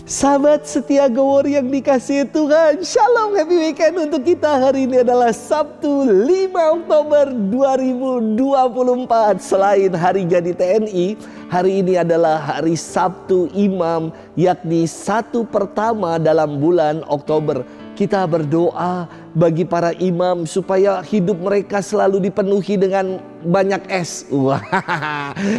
Sahabat setia Gowor yang dikasihi Tuhan, Shalom, happy weekend untuk kita. Hari ini adalah Sabtu 5 Oktober 2024. Selain hari jadi TNI, hari ini adalah hari Sabtu Imam, yakni satu pertama dalam bulan Oktober. Kita berdoa bagi para imam supaya hidup mereka selalu dipenuhi dengan banyak es. Wah,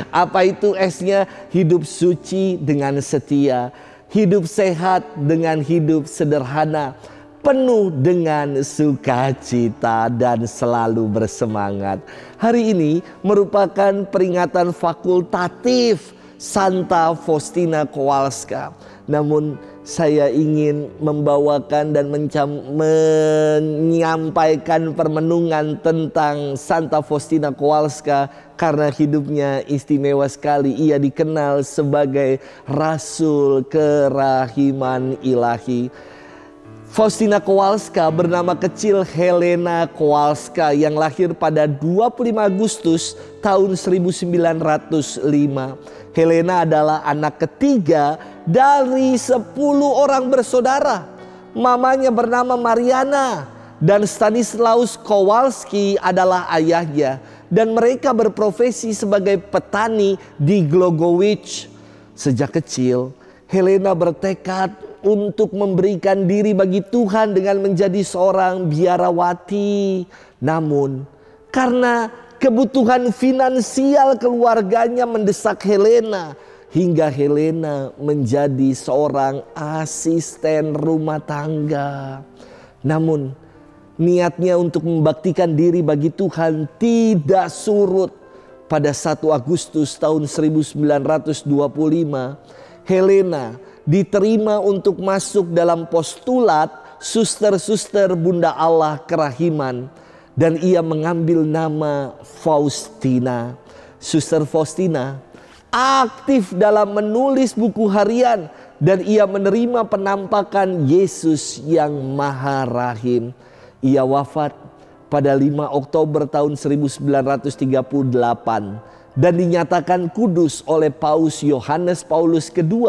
apa itu esnya? Hidup suci dengan setia, hidup sehat dengan hidup sederhana, penuh dengan sukacita dan selalu bersemangat. Hari ini merupakan peringatan fakultatif Santa Faustina Kowalska. Namun saya ingin membawakan dan menyampaikan permenungan tentang Santa Faustina Kowalska karena hidupnya istimewa sekali. Ia dikenal sebagai Rasul Kerahiman Ilahi. Faustina Kowalska bernama kecil Helena Kowalska yang lahir pada 25 Agustus tahun 1905. Helena adalah anak ketiga dari 10 orang bersaudara. Mamanya bernama Mariana dan Stanislaus Kowalski adalah ayahnya. Dan mereka berprofesi sebagai petani di Głogowicz. Sejak kecil, Helena bertekad untuk memberikan diri bagi Tuhan dengan menjadi seorang biarawati. Namun, karena kebutuhan finansial keluarganya mendesak Helena, hingga Helena menjadi seorang asisten rumah tangga. Namun, niatnya untuk membaktikan diri bagi Tuhan tidak surut. Pada 1 Agustus tahun 1925, Helena diterima untuk masuk dalam postulat suster-suster Bunda Allah Kerahiman. Dan ia mengambil nama Faustina. Suster Faustina aktif dalam menulis buku harian. Dan ia menerima penampakan Yesus yang Maha Rahim. Ia wafat pada 5 Oktober tahun 1938. Dan dinyatakan kudus oleh Paus Yohanes Paulus II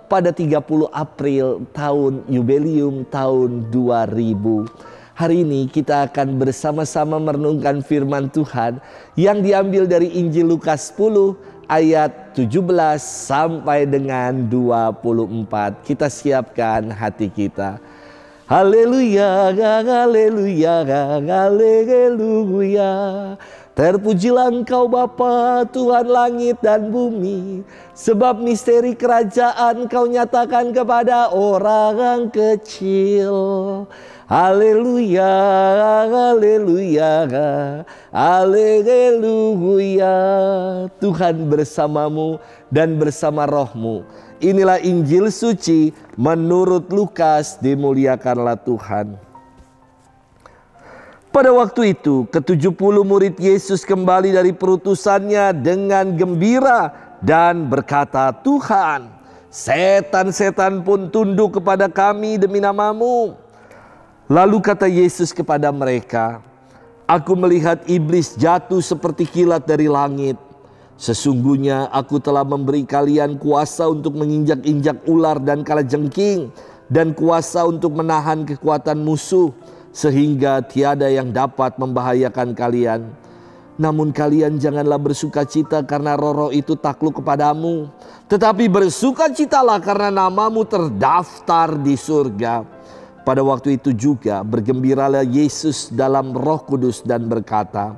pada 30 April tahun Yubelium tahun 2000. Hari ini kita akan bersama-sama merenungkan firman Tuhan yang diambil dari Injil Lukas 10 ayat 17 sampai dengan 24. Kita siapkan hati kita. Haleluya, haleluya, haleluya. Terpujilah Engkau Bapa, Tuhan langit dan bumi, sebab misteri kerajaan Kau nyatakan kepada orang kecil. Haleluya, haleluya, haleluya. Tuhan bersamamu dan bersama rohmu. Inilah Injil suci menurut Lukas, dimuliakanlah Tuhan. Pada waktu itu, ke-70 murid Yesus kembali dari perutusannya dengan gembira dan berkata, Tuhan, setan-setan pun tunduk kepada kami demi nama-Mu. Lalu kata Yesus kepada mereka, aku melihat iblis jatuh seperti kilat dari langit. Sesungguhnya aku telah memberi kalian kuasa untuk menginjak-injak ular dan kalajengking, dan kuasa untuk menahan kekuatan musuh, sehingga tiada yang dapat membahayakan kalian. Namun kalian janganlah bersukacita karena roh-roh itu takluk kepadamu, tetapi bersukacitalah karena namamu terdaftar di surga. Pada waktu itu juga bergembiralah Yesus dalam Roh Kudus dan berkata,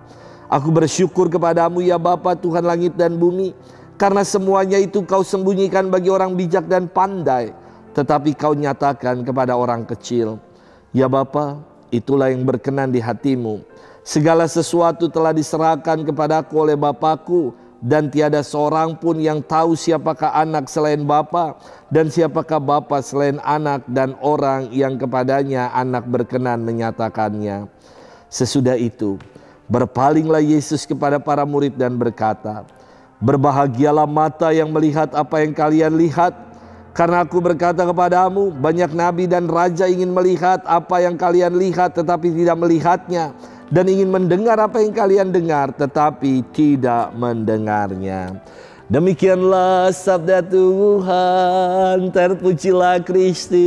aku bersyukur kepadamu ya Bapa Tuhan langit dan bumi, karena semuanya itu Kau sembunyikan bagi orang bijak dan pandai, tetapi Kau nyatakan kepada orang kecil. Ya Bapa, itulah yang berkenan di hatimu. Segala sesuatu telah diserahkan kepadaku oleh Bapakku, dan tiada seorang pun yang tahu siapakah anak selain Bapa, dan siapakah Bapa selain anak, dan orang yang kepadanya anak berkenan menyatakannya. Sesudah itu, berpalinglah Yesus kepada para murid dan berkata, berbahagialah mata yang melihat apa yang kalian lihat, karena aku berkata kepadamu, banyak nabi dan raja ingin melihat apa yang kalian lihat tetapi tidak melihatnya, dan ingin mendengar apa yang kalian dengar tetapi tidak mendengarnya. Demikianlah sabda Tuhan, terpujilah Kristus.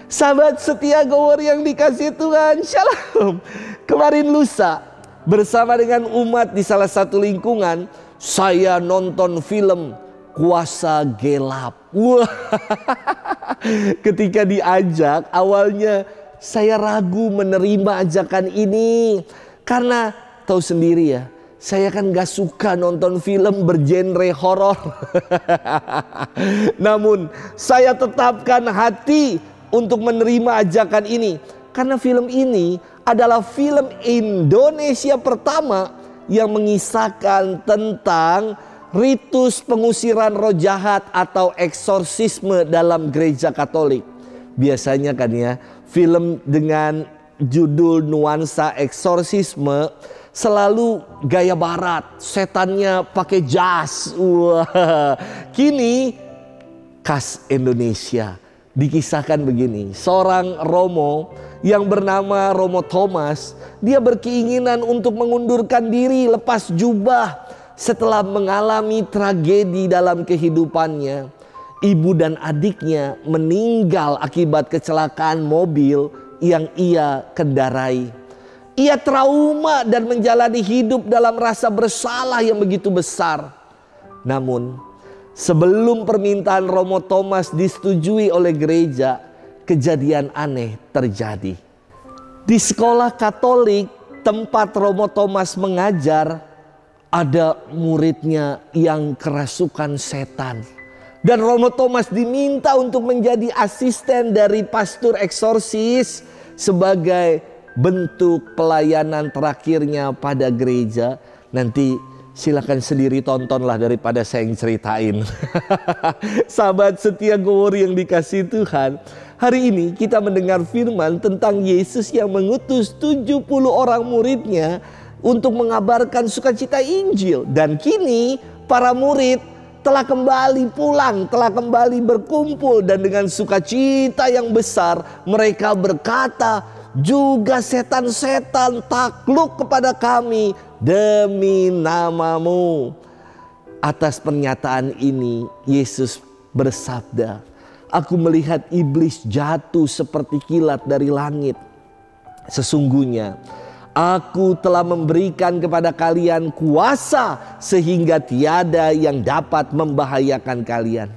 Sahabat setia Gower yang dikasihi Tuhan, shalom. Kemarin lusa bersama dengan umat di salah satu lingkungan, saya nonton film Kuasa Gelap. Wah, ketika diajak, awalnya saya ragu menerima ajakan ini. Karena tahu sendiri ya, saya kan gak suka nonton film bergenre horor. Namun saya tetapkan hati untuk menerima ajakan ini. Karena film ini adalah film Indonesia pertama yang mengisahkan tentang ritus pengusiran roh jahat atau eksorsisme dalam gereja Katolik. Biasanya kan ya, film dengan judul nuansa eksorsisme selalu gaya barat, setannya pakai jas. Wah, kini khas Indonesia. Dikisahkan begini, seorang Romo yang bernama Romo Thomas, dia berkeinginan untuk mengundurkan diri lepas jubah setelah mengalami tragedi dalam kehidupannya. Ibu dan adiknya meninggal akibat kecelakaan mobil yang ia kendarai. Ia trauma dan menjalani hidup dalam rasa bersalah yang begitu besar. Namun sebelum permintaan Romo Thomas disetujui oleh gereja, kejadian aneh terjadi. Di sekolah Katolik tempat Romo Thomas mengajar, ada muridnya yang kerasukan setan. Dan Romo Thomas diminta untuk menjadi asisten dari pastor eksorsis sebagai bentuk pelayanan terakhirnya pada gereja. Nanti silakan sendiri tontonlah daripada saya yang ceritain. Sahabat setia Gower yang dikasihi Tuhan, hari ini kita mendengar firman tentang Yesus yang mengutus 70 orang muridnya untuk mengabarkan sukacita Injil. Dan kini para murid telah kembali pulang, telah kembali berkumpul, dan dengan sukacita yang besar mereka berkata, juga setan-setan takluk kepada kami demi namamu. Atas pernyataan ini Yesus bersabda, aku melihat iblis jatuh seperti kilat dari langit. Sesungguhnya aku telah memberikan kepada kalian kuasa sehingga tiada yang dapat membahayakan kalian.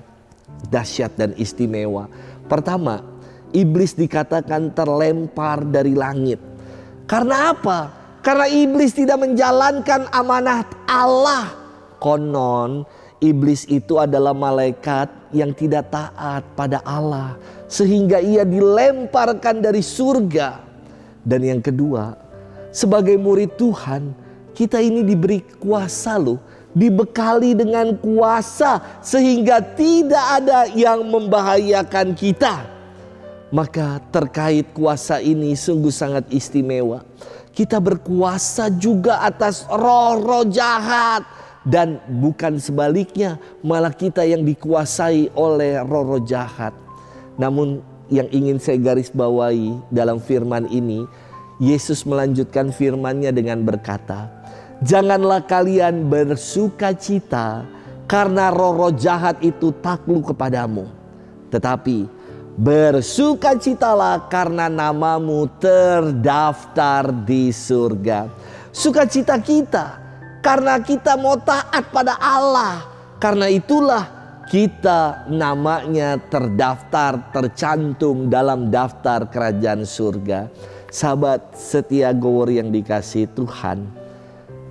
Dahsyat dan istimewa. Pertama, iblis dikatakan terlempar dari langit. Karena apa? Karena iblis tidak menjalankan amanat Allah. Konon iblis itu adalah malaikat yang tidak taat pada Allah, sehingga ia dilemparkan dari surga. Dan yang kedua, sebagai murid Tuhan, kita ini diberi kuasa loh. Dibekali dengan kuasa sehingga tidak ada yang membahayakan kita. Maka terkait kuasa ini sungguh sangat istimewa. Kita berkuasa juga atas roh-roh jahat. Dan bukan sebaliknya, malah kita yang dikuasai oleh roh-roh jahat. Namun yang ingin saya garis bawahi dalam firman ini, Yesus melanjutkan firman-Nya dengan berkata, janganlah kalian bersukacita karena roh-roh jahat itu takluk kepadamu. Tetapi bersukacitalah karena namamu terdaftar di surga. Sukacita kita karena kita mau taat pada Allah. Karena itulah kita namanya terdaftar, tercantum dalam daftar kerajaan surga. Sahabat setia Gower yang dikasihi Tuhan,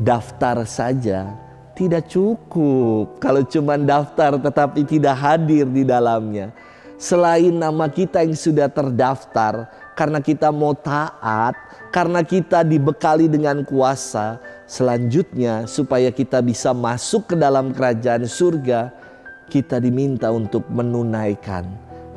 daftar saja tidak cukup kalau cuma daftar tetapi tidak hadir di dalamnya. Selain nama kita yang sudah terdaftar, karena kita mau taat, karena kita dibekali dengan kuasa, selanjutnya supaya kita bisa masuk ke dalam kerajaan surga, kita diminta untuk menunaikan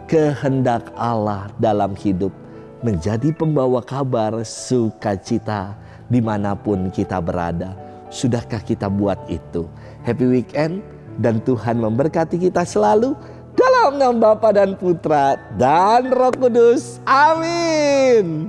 kehendak Allah dalam hidup, menjadi pembawa kabar sukacita dimanapun kita berada. Sudahkah kita buat itu? Happy weekend dan Tuhan memberkati kita selalu. Dalam nama Bapa dan Putra dan Roh Kudus. Amin.